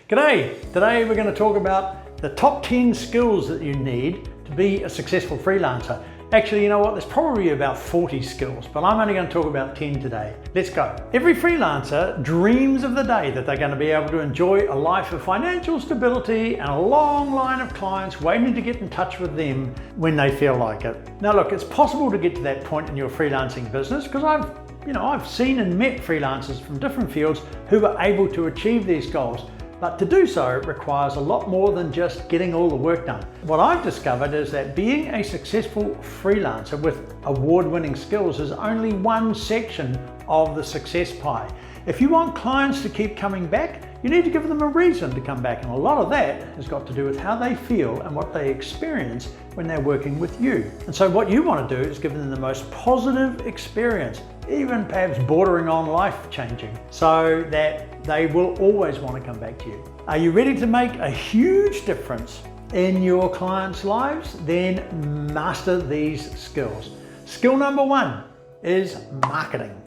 G'day! Today we're going to talk about the top 10 skills that you need to be a successful freelancer. Actually, you know what? There's probably about 40 skills, but I'm only going to talk about 10 today. Let's go. Every freelancer dreams of the day that they're going to be able to enjoy a life of financial stability and a long line of clients waiting to get in touch with them when they feel like it. Now look, it's possible to get to that point in your freelancing business because I've seen and met freelancers from different fields who are able to achieve these goals. But to do so requires a lot more than just getting all the work done. What I've discovered is that being a successful freelancer with award-winning skills is only one section of the success pie. If you want clients to keep coming back, you need to give them a reason to come back, and a lot of that has got to do with how they feel and what they experience when they're working with you. And so what you want to do is give them the most positive experience, even perhaps bordering on life-changing, so that they will always want to come back to you. Are you ready to make a huge difference in your clients' lives? Then master these skills. Skill number one is marketing.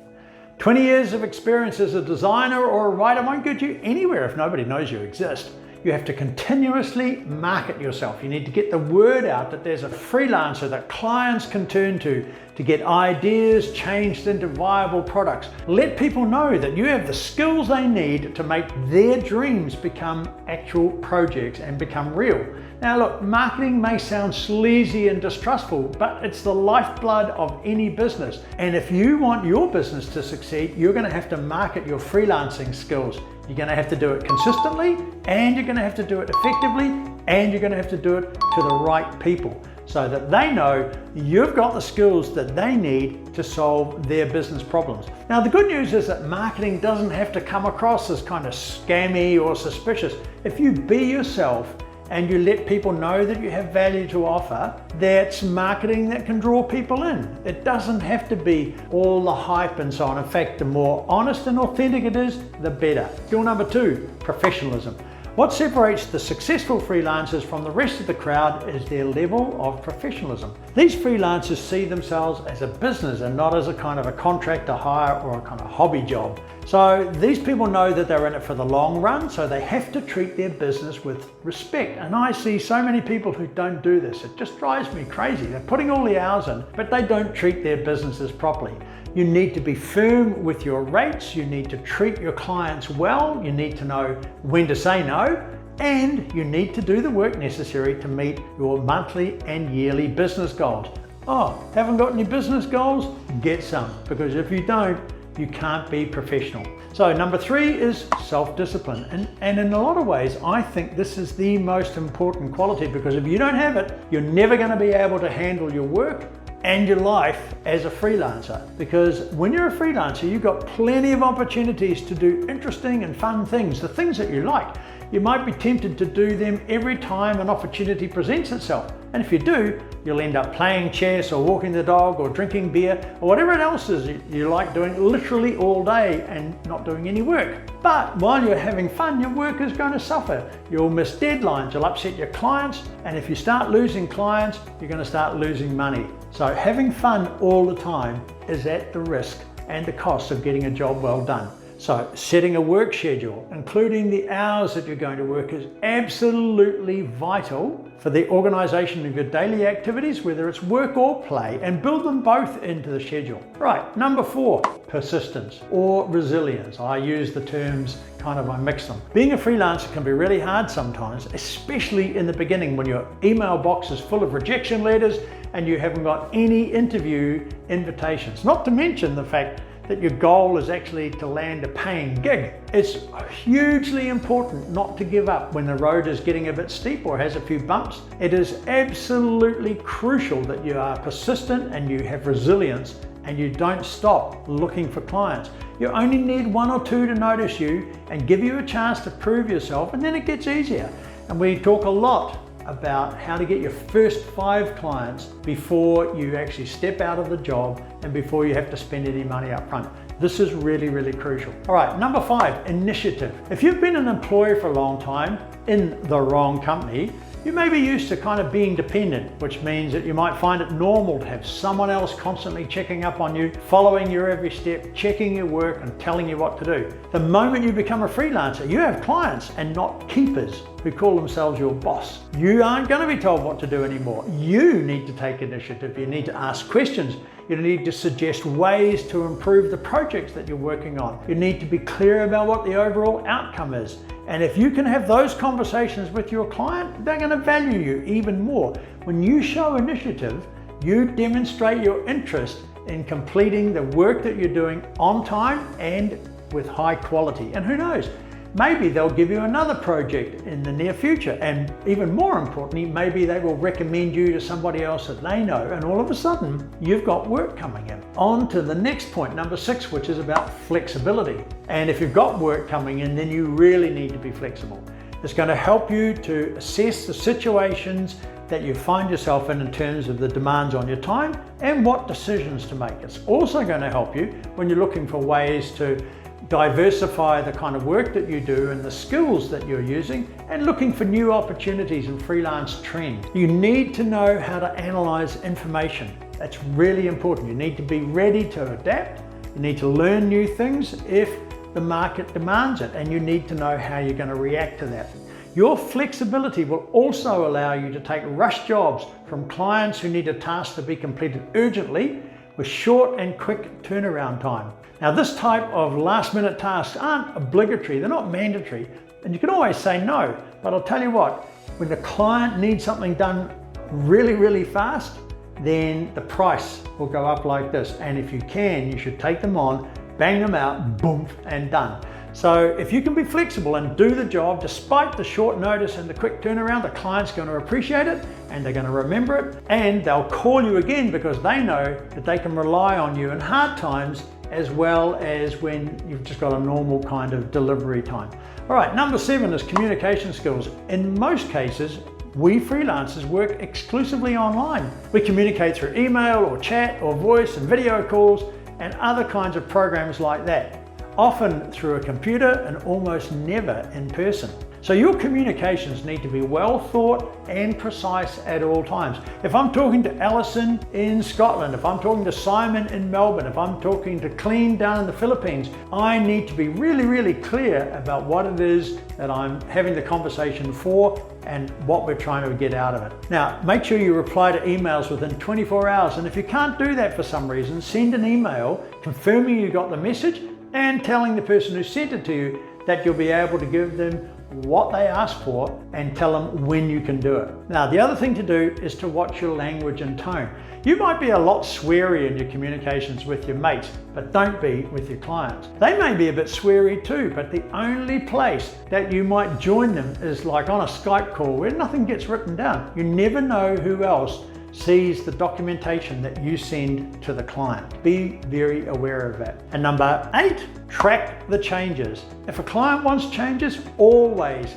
20 years of experience as a designer or a writer won't get you anywhere if nobody knows you exist. You have to continuously market yourself. You need to get the word out that there's a freelancer that clients can turn to get ideas changed into viable products. Let people know that you have the skills they need to make their dreams become actual projects and become real. Now look, marketing may sound sleazy and distrustful, but it's the lifeblood of any business. And if you want your business to succeed, you're going to have to market your freelancing skills. You're going to have to do it consistently, and you're going to have to do it effectively, and you're going to have to do it to the right people so that they know you've got the skills that they need to solve their business problems. Now, the good news is that marketing doesn't have to come across as kind of scammy or suspicious. If you be yourself and you let people know that you have value to offer, that's marketing that can draw people in. It doesn't have to be all the hype and so on. In fact, the more honest and authentic it is, the better. Skill number two, professionalism. What separates the successful freelancers from the rest of the crowd is their level of professionalism. These freelancers see themselves as a business and not as a kind of a contractor hire or a kind of hobby job. So these people know that they're in it for the long run, so they have to treat their business with respect. And I see so many people who don't do this. It just drives me crazy. They're putting all the hours in, but they don't treat their businesses properly. You need to be firm with your rates. You need to treat your clients well. You need to know when to say no, and you need to do the work necessary to meet your monthly and yearly business goals. Oh, haven't got any business goals? Get some, because if you don't, you can't be professional. So number three is self-discipline. And in a lot of ways, I think this is the most important quality, because if you don't have it, you're never going to be able to handle your work and your life as a freelancer. Because when you're a freelancer, you've got plenty of opportunities to do interesting and fun things, the things that you like. You might be tempted to do them every time an opportunity presents itself. And if you do, you'll end up playing chess or walking the dog or drinking beer or whatever else is you like doing literally all day and not doing any work. But while you're having fun, your work is going to suffer. You'll miss deadlines, you'll upset your clients, and if you start losing clients, you're going to start losing money. So having fun all the time is at the risk and the cost of getting a job well done. So setting a work schedule, including the hours that you're going to work, is absolutely vital for the organization of your daily activities, whether it's work or play, and build them both into the schedule. Right, number four, persistence or resilience. I use the terms I mix them. Being a freelancer can be really hard sometimes, especially in the beginning when your email box is full of rejection letters and you haven't got any interview invitations. Not to mention the fact that your goal is actually to land a paying gig. It's hugely important not to give up when the road is getting a bit steep or has a few bumps. It is absolutely crucial that you are persistent and you have resilience and you don't stop looking for clients. You only need one or two to notice you and give you a chance to prove yourself, and then it gets easier. And we talk a lot about how to get your first 5 clients before you actually step out of the job and before you have to spend any money up front. This is really, really crucial. All right, number 5, initiative. If you've been an employee for a long time in the wrong company, You may be used to kind of being dependent, which means that you might find it normal to have someone else constantly checking up on you, following your every step, checking your work and telling you what to do. The moment you become a freelancer, you have clients and not keepers who call themselves your boss. You aren't going to be told what to do anymore. You need to take initiative. You need to ask questions. You need to suggest ways to improve the projects that you're working on. You need to be clear about what the overall outcome is. And if you can have those conversations with your client, they're going to value you even more. When you show initiative, you demonstrate your interest in completing the work that you're doing on time and with high quality. And who knows, maybe they'll give you another project in the near future. And even more importantly, maybe they will recommend you to somebody else that they know. And all of a sudden, you've got work coming in. On to the next point, number 6, which is about flexibility. And if you've got work coming in, then you really need to be flexible. It's going to help you to assess the situations that you find yourself in terms of the demands on your time and what decisions to make. It's also going to help you when you're looking for ways to diversify the kind of work that you do and the skills that you're using and looking for new opportunities and freelance trends. You need to know how to analyze information. That's really important. You need to be ready to adapt. You need to learn new things if the market demands it, and you need to know how you're going to react to that. Your flexibility will also allow you to take rush jobs from clients who need a task to be completed urgently with short and quick turnaround time. Now, this type of last-minute tasks aren't obligatory, they're not mandatory, and you can always say no. But I'll tell you what, when the client needs something done really, really fast, then the price will go up like this. And if you can, you should take them on, bang them out, boom, and done. So if you can be flexible and do the job despite the short notice and the quick turnaround, the client's going to appreciate it and they're going to remember it, and they'll call you again because they know that they can rely on you in hard times as well as when you've just got a normal kind of delivery time. All right, number 7 is communication skills. In most cases, we freelancers work exclusively online. We communicate through email or chat or voice and video calls and other kinds of programs like that, often through a computer and almost never in person. So your communications need to be well thought and precise at all times. If I'm talking to Alison in Scotland, if I'm talking to Simon in Melbourne, if I'm talking to Clean down in the Philippines, I need to be really, really clear about what it is that I'm having the conversation for and what we're trying to get out of it. Now, make sure you reply to emails within 24 hours. And if you can't do that for some reason, send an email confirming you got the message and telling the person who sent it to you that you'll be able to give them what they ask for and tell them when you can do it. Now, the other thing to do is to watch your language and tone. You might be a lot sweary in your communications with your mates, but don't be with your clients. They may be a bit sweary too, but the only place that you might join them is like on a Skype call where nothing gets written down. You never know who else sees the documentation that you send to the client. Be very aware of that. And number 8, track the changes. If a client wants changes, always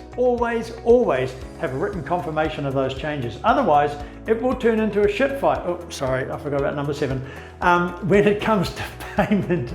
have a written confirmation of those changes. Otherwise, it will turn into a shit fight. Oh, sorry, I forgot about number 7. When it comes to payment,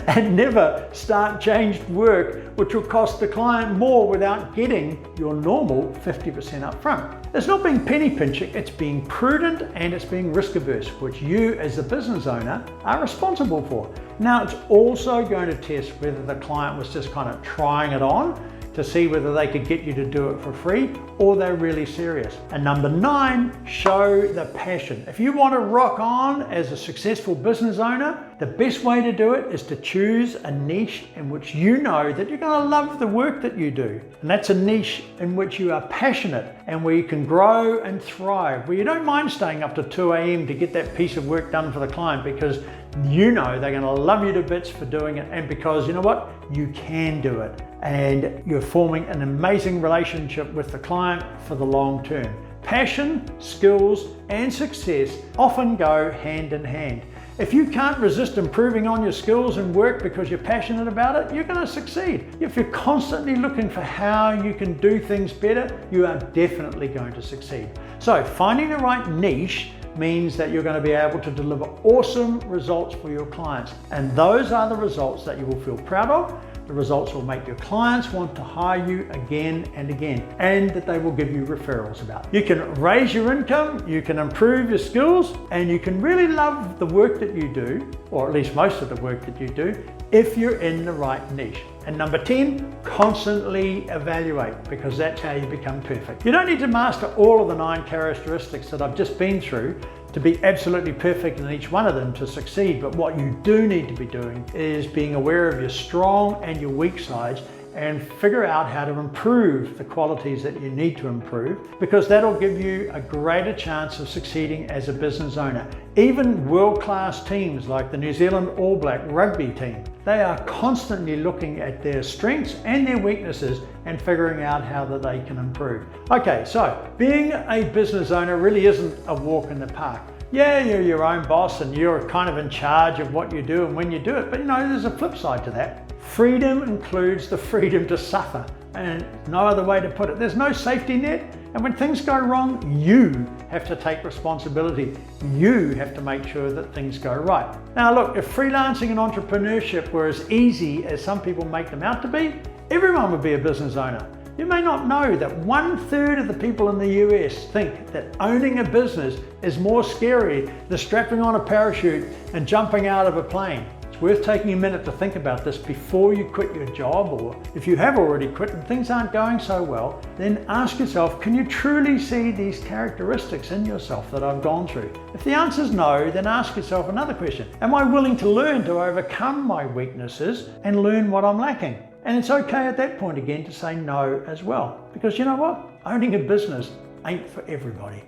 and never start changed work, which will cost the client more without getting your normal 50% up front. It's not being penny pinching, it's being prudent and it's being risk averse, which you as the business owner are responsible for. Now, it's also going to test whether the client was just kind of trying it on to see whether they could get you to do it for free or they're really serious. And number 9, show the passion. If you want to rock on as a successful business owner, the best way to do it is to choose a niche in which you know that you're going to love the work that you do. And that's a niche in which you are passionate and where you can grow and thrive, where you don't mind staying up to 2 a.m. to get that piece of work done for the client because you know they're going to love you to bits for doing it, and because you know what, you can do it, and you're forming an amazing relationship with the client for the long term. Passion, skills, and success often go hand in hand. If you can't resist improving on your skills and work because you're passionate about it, you're going to succeed. If you're constantly looking for how you can do things better, you are definitely going to succeed. So finding the right niche means that you're going to be able to deliver awesome results for your clients. And those are the results that you will feel proud of, the results will make your clients want to hire you again and again, and that they will give you referrals about. You can raise your income, you can improve your skills, and you can really love the work that you do, or at least most of the work that you do, if you're in the right niche. And number 10, constantly evaluate, because that's how you become perfect. You don't need to master all of the 9 characteristics that I've just been through to be absolutely perfect in each one of them to succeed, but what you do need to be doing is being aware of your strong and your weak sides and figure out how to improve the qualities that you need to improve, because that'll give you a greater chance of succeeding as a business owner. Even world-class teams like the New Zealand All Black rugby team, they are constantly looking at their strengths and their weaknesses and figuring out how that they can improve. Okay, so being a business owner really isn't a walk in the park. Yeah, you're your own boss and you're kind of in charge of what you do and when you do it, but you know, there's a flip side to that. Freedom includes the freedom to suffer, and no other way to put it. There's no safety net, and when things go wrong, you have to take responsibility. You have to make sure that things go right. Now look, if freelancing and entrepreneurship were as easy as some people make them out to be, everyone would be a business owner. You may not know that 1/3 of the people in the US think that owning a business is more scary than strapping on a parachute and jumping out of a plane. Worth taking a minute to think about this before you quit your job, or if you have already quit and things aren't going so well, then ask yourself, can you truly see these characteristics in yourself that I've gone through? If the answer is no, then ask yourself another question. Am I willing to learn to overcome my weaknesses and learn what I'm lacking? And it's okay at that point again to say no as well, because you know what? Owning a business ain't for everybody.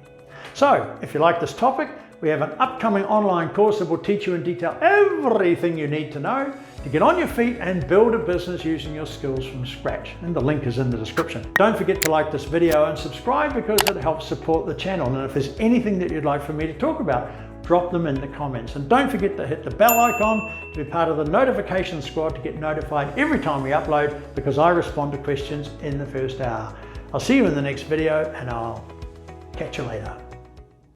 So if you like this topic, we have an upcoming online course that will teach you in detail everything you need to know to get on your feet and build a business using your skills from scratch. And the link is in the description. Don't forget to like this video and subscribe, because it helps support the channel. And if there's anything that you'd like for me to talk about, drop them in the comments. And don't forget to hit the bell icon to be part of the notification squad to get notified every time we upload, because I respond to questions in the first hour. I'll see you in the next video, and I'll catch you later.